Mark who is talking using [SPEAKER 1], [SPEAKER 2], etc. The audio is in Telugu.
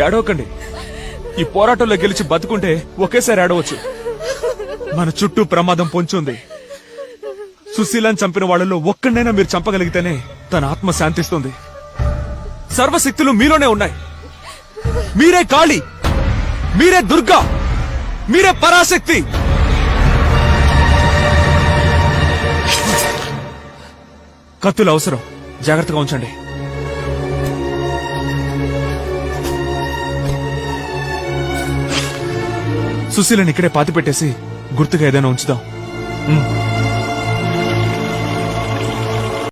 [SPEAKER 1] ఏడవకండి. ఈ పోరాటంలో గెలిచి బతుకుంటే ఒకేసారి ఏడవచ్చు. మన చుట్టూ ప్రమాదం పొంచుంది. సుశీలాన్ని చంపిన వాళ్ళలో ఒక్కడైనా మీరు చంపగలిగితేనే తన ఆత్మ శాంతిస్తుంది. సర్వశక్తులు మీలోనే ఉన్నాయి. మీరే కాళీ, మీరే దుర్గా, మీరే పరాశక్తి. కత్తులు అవసరం, జాగ్రత్తగా ఉంచండి. సుశీలని ఇక్కడే పాతి పెట్టేసి గుర్తుగా ఏదైనా ఉంచుదాం.